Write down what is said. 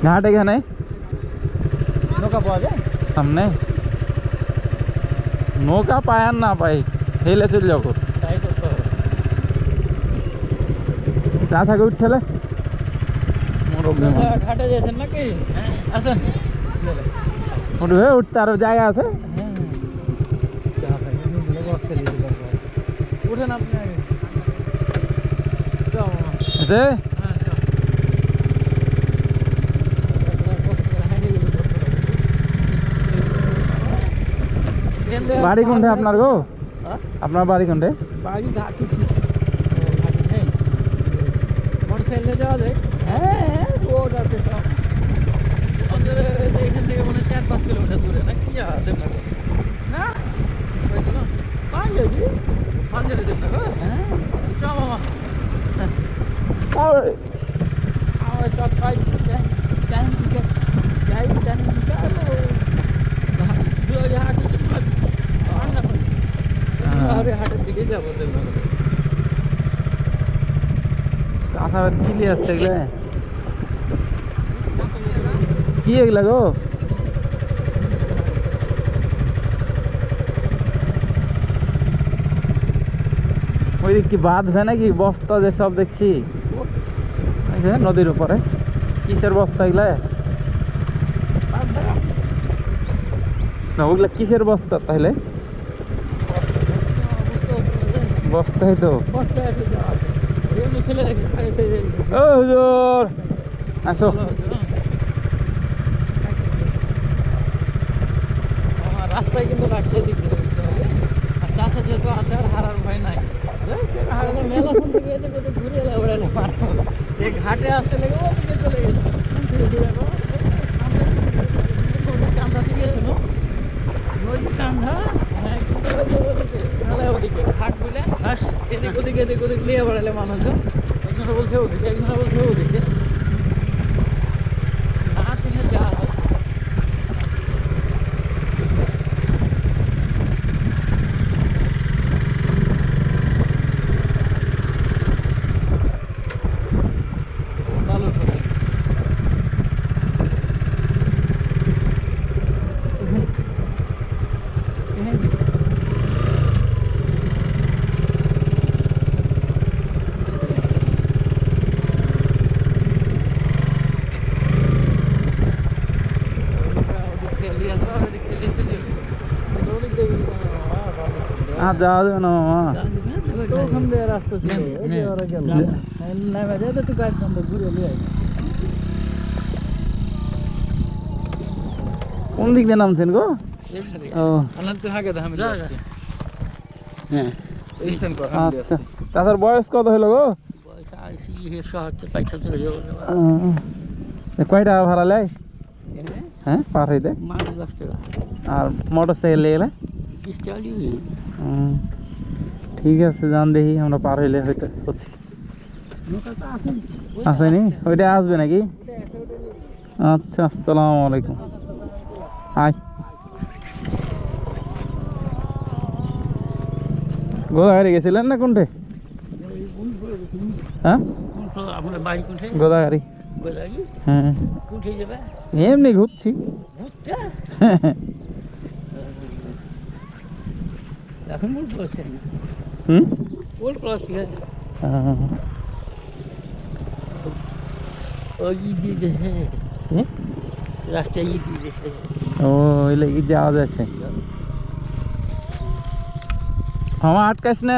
ঘাট এখানে নৌকা পাওয়া যায় সামনে নৌকা পায় আর না পাই হেলে চলে যাবো তাই করতে হবে চা থাকে উঠলে ঘাটে যাচ্ছেন নাকি আসেন উঠবে উঠতে আরো জায়গা আছে উঠেন আপনি আগে আছে বাড়ি কোনটা আপনার গো আপনার বাড়ি কোনটা বাড়ি ঘাটি ঘাটি নেই মোটর সাইকেলে যাওয়া যায় হ্যাঁ রোড আছে সব এখান থেকে মানে 4-5 কিলোমিটার দূরে না কি দেবনাগর না পাঞ্জাবি পাঞ্জাবি দেবনাগর হ্যাঁ চ মামা আমার সব কাজ টাইম থেকে যাই টাইম থেকে হাটের দিকে যাবো দেবনাগর চাষাবাদ কি নিয়ে আসছে এগুলো কি এগুলা গো ওই কি বাঁধবে নাকি বস্তা যে সব দেখছি নদীর উপরে কিসের বস্তা এগুলা না ওগুলা কিসের বস্তা তাহলে বস্তাই তো ও হুজুর আসো রাস্তায় কিন্তু রাখছে দিক থেকে বুঝতে হবে আর চাষা যেহেতু আছে আর হারার ভয় নাই মেলা ফোন থেকে ঘুরে এলে ওড়ালে ঘাটে আসতে লেগে ওদিকে চলে গেছে কান্দা থেকে গেছিল নদী কান্দা ওদিকে ঘাট বলে এদিক ওদিকে এদিক ওদিক নিয়ে বেড়ালে মানুষজন একজনে বলছে ওদিকে একজনে বলছে ওদিকে না চিনে যা আর যাওয়া যাবে না মামা ওখান দিয়ে রাস্তা ছিল ওরা গেল নেমে যেতে তুই গাড়ি ঘুরে নিয়ে কোন দিক দিয়ে নামছেন গো ও তুই আগে আমি যাচ্ছি হ্যাঁ স্ট্যান্ড কর আচ্ছা তাছাড়া বয়স কত হলো গো কয় টাকা ভাড়া লেয় হ্যাঁ পার হইতে আর মোটর সাইকেল গেলে ঠিক আছে যান দেখি আমরা পার হইলে হয়তো হচ্ছি আসেনি ওইটা আসবে নাকি আচ্ছা আসসালামু আলাইকুম হাই গোদাগাড়ি গেছিলেন না কোনটে হ্যাঁ আপনার বাড়ি কোনটা গোদাগাড়ি হ্যাঁ এমনি ঘুরছি এখন মূল প্লাস ওল্ড প্লাস ঠিক আছে ওই দিয়ে দিয়েছে রাস্তায় দিয়ে দিয়েছে ও এলে যাওয়া যাচ্ছে আমার আটকাইস না